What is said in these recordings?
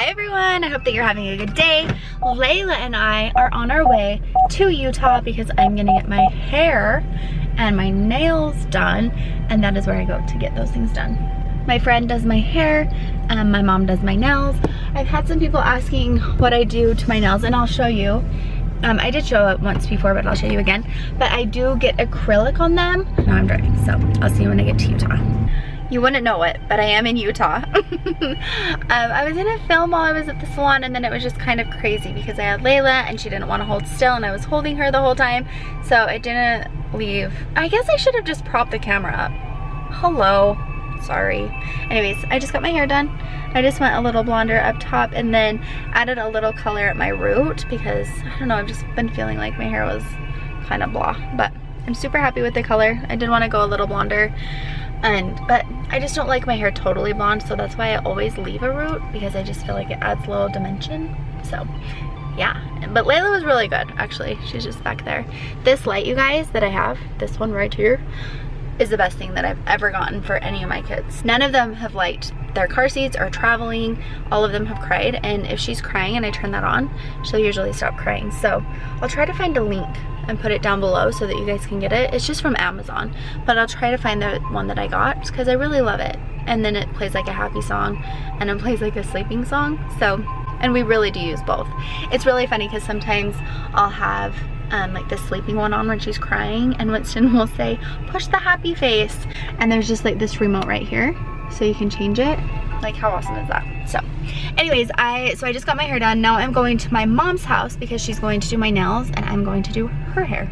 everyone, I hope that you're having a good day. Layla and I are on our way to Utah because I'm gonna get my hair and my nails done, and that is where I go to get those things done. My friend does my hair, and my mom does my nails. I've had some people asking what I do to my nails, and I'll show you. I did show it once before, but I'll show you again. But I do get acrylic on them. Now I'm driving, so I'll see you when I get to Utah. You wouldn't know it, but I am in Utah. I was in a film while I was at the salon, and then it was just kind of crazy because I had Layla and she didn't want to hold still, and I was holding her the whole time, so I didn't leave. I guess I should have just propped the camera up. Hello, sorry. Anyways, I just got my hair done. I just went a little blonder up top and then added a little color at my root because, I don't know, I've just been feeling like my hair was kind of blah, but I'm super happy with the color. I did want to go a little blonder. But I just don't like my hair totally blonde, so that's why I always leave a root, because I just feel like it adds a little dimension. So yeah, but Layla was really good, actually. She's just back there. This light, you guys, that I have, this one right here, is the best thing that I've ever gotten for any of my kids. None of them have liked their car seats or traveling. All of them have cried, and if she's crying and I turn that on, she'll usually stop crying. So I'll try to find a link and put it down below so that you guys can get it. It's just from Amazon, but I'll try to find the one that I got because I really love it. And then it plays like a happy song and it plays like a sleeping song. So, and we really do use both. It's really funny because sometimes I'll have like the sleeping one on when she's crying, and Winston will say, push the happy face. And there's just like this remote right here, so you can change it. Like, how awesome is that? So anyways, I just got my hair done. Now I'm going to my mom's house because she's going to do my nails and I'm going to do her hair.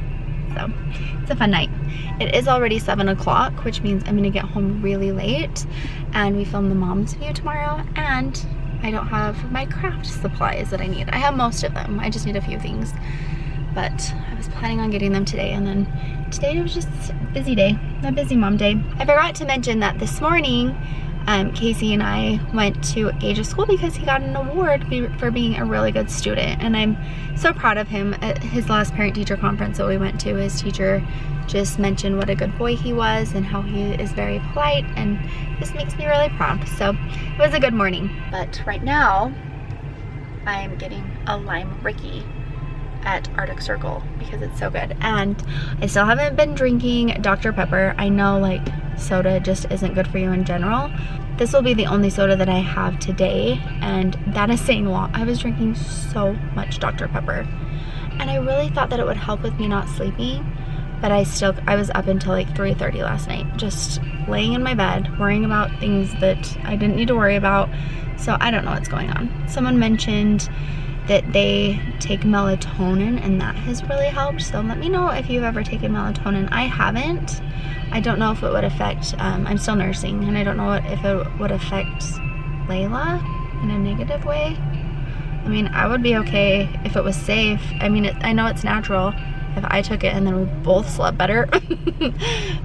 So it's a fun night. It is already 7 o'clock, which means I'm gonna get home really late, and we film the mom's view tomorrow, and I don't have my craft supplies that I need. I have most of them. I just need a few things, but I was planning on getting them today, and then today was just a busy day, a busy mom day. I forgot to mention that this morning Casey and I went to Age of School because he got an award for being a really good student, and I'm so proud of him. At his last parent-teacher conference that we went to, his teacher just mentioned what a good boy he was and how he is very polite, and this makes me really proud. So it was a good morning. But right now I'm getting a lime Ricky at Arctic Circle because it's so good, and I still haven't been drinking Dr. Pepper. I know, like, soda just isn't good for you in general. This will be the only soda that I have today, and that is saying a lot. I was drinking so much Dr. Pepper, and I really thought that it would help with me not sleeping, but I was up until like 3:30 last night, just laying in my bed worrying about things that I didn't need to worry about. So I don't know what's going on. Someone mentioned that they take melatonin, and that has really helped. So let me know if you've ever taken melatonin. I haven't. I don't know if it would affect, I'm still nursing, and I don't know if it would affect Layla in a negative way. I mean, I would be okay if it was safe. I mean, I know it's natural. If I took it and then we both slept better.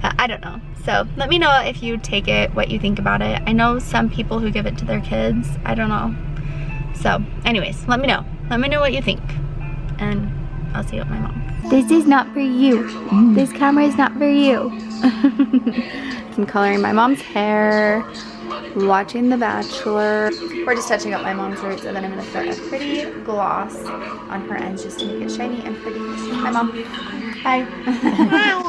I don't know. So let me know if you take it, what you think about it. I know some people who give it to their kids. I don't know. So anyways, let me know. Let me know what you think, and I'll see you at my mom's. This is not for you. This camera is not for you. I'm coloring my mom's hair, watching The Bachelor. We're just touching up my mom's roots, and then I'm gonna put a pretty gloss on her ends just to make it shiny and pretty. Hi, Mom. Hi. Hi.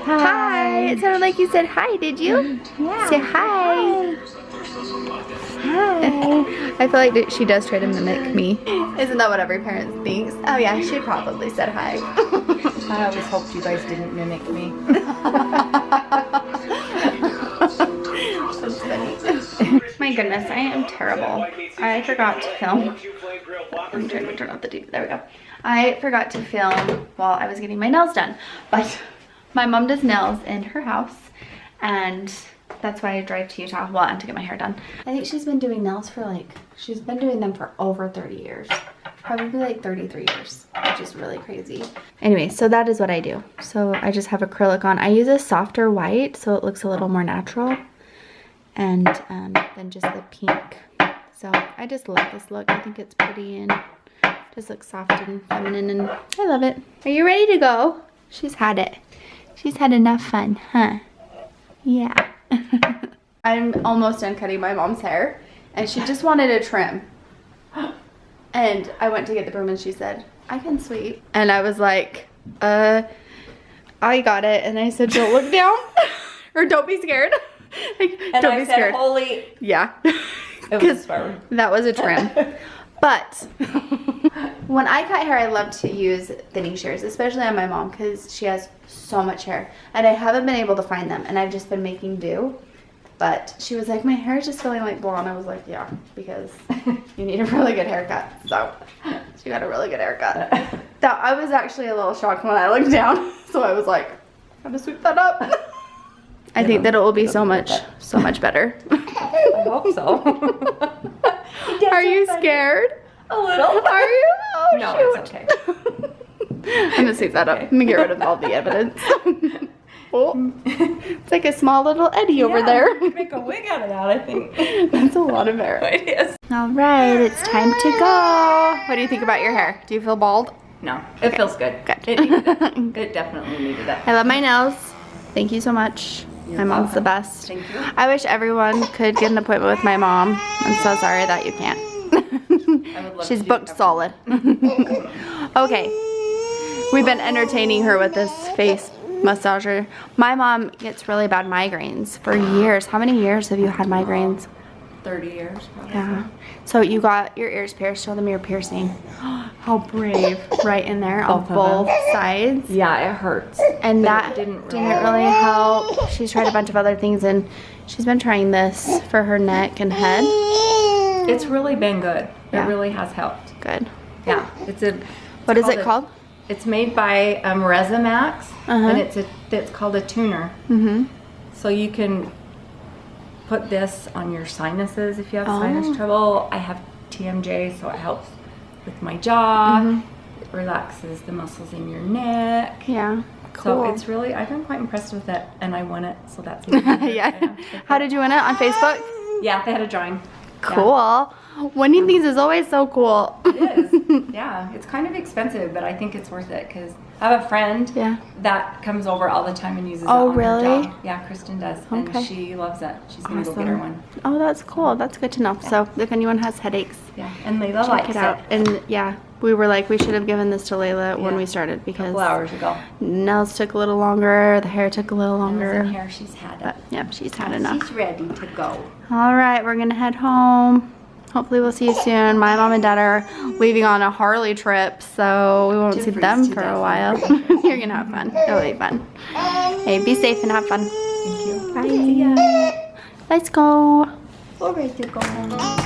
Hi. It sounded like you said hi, did you? Yeah. Say hi. Hi. I feel like she does try to mimic me. Isn't that what every parent thinks? Oh yeah, she probably said hi. I always hoped you guys didn't mimic me. That's funny. My goodness, I am terrible. I forgot to film. I'm trying to turn off the TV. There we go. I forgot to film while I was getting my nails done. But my mom does nails in her house, and that's why I drive to Utah, well, and to get my hair done. I think she's been doing nails for like, she's been doing them for over 30 years. Probably like 33 years, which is really crazy. Anyway, so that is what I do. So I just have acrylic on. I use a softer white so it looks a little more natural, and then just the pink. So I just love this look. I think it's pretty and just looks soft and feminine, and I love it. Are you ready to go? She's had it. She's had enough fun, huh? Yeah. I'm almost done cutting my mom's hair, and she just wanted a trim. And I went to get the broom and she said, I can sweep. And I was like, I got it. And I said, don't look down or don't be scared. Like, And don't I be said, scared. holy. Yeah. It was fun. That was a trim. But when I cut hair, I love to use thinning shears, especially on my mom because she has so much hair. And I haven't been able to find them. And I've just been making do. But she was like, my hair is just feeling like blonde. I was like, yeah, because you need a really good haircut. So she got a really good haircut. That I was actually a little shocked when I looked down. So I was like, I'm gonna sweep that up. I think that it will be so much better. I hope so. Are you scared? A little. Are you? Oh, No, shoot. it's okay. I'm gonna sweep that up. I'm gonna get rid of all the evidence. Oh, it's like a small little eddy over there. You make a wig out of that, I think. That's a lot of hair. It is. All right, it's time to go. What do you think about your hair? Do you feel bald? No, it feels good. Good. It needed it. It definitely needed it. I love my nails. Thank you so much. You're My mom's the welcome. best. Thank you. I wish everyone could get an appointment with my mom. I'm so sorry that you can't. I would love She's to do booked everything. solid. Okay. We've been entertaining her with this face massager. My mom gets really bad migraines for years. How many years have you had migraines? 30 years, probably. Yeah. So you got your ears pierced. Show them your piercing. How brave. Right in there on Both of both them. sides. Yeah, it hurts. And But that it didn't really help. She's tried a bunch of other things and she's been trying this for her neck and head. It's really been good. Yeah. It really has helped. Good. Yeah. What is it called? It's made by Resamax, Uh-huh. and it's called a tuner. Mm-hmm. So you can put this on your sinuses if you have Oh. sinus trouble. I have TMJ, so it helps with my jaw. Mm-hmm. It relaxes the muscles in your neck. Yeah. Cool. So it's really, I've been quite impressed with it, and I won it, so that's Yeah. How did you win it? On Facebook? Yeah, they had a drawing. Cool. Winning things is always so cool. It is. Yeah, it's kind of expensive, but I think it's worth it because I have a friend Yeah. that comes over all the time and uses Oh, it on her really? jaw. Yeah, Kristen does, Okay. and she loves it. She's gonna go get her one. Oh, that's cool. That's good to know. So if anyone has headaches, Yeah, and Layla check likes it out. And yeah, we were like, we should have given this to Layla when Yeah. we started A because couple hours ago. nails took a little longer, the hair took a little Nails longer. and hair, she's had it. But yeah, she's had enough. She's ready to go. All right, we're gonna head home. Hopefully we'll see you soon. My mom and dad are leaving on a Harley trip, so we won't see Jeffrey's them too for a bad. while. You're gonna have fun. It'll be fun. Hey, be safe and have fun. Thank you. Bye. Let's go. All right, to go.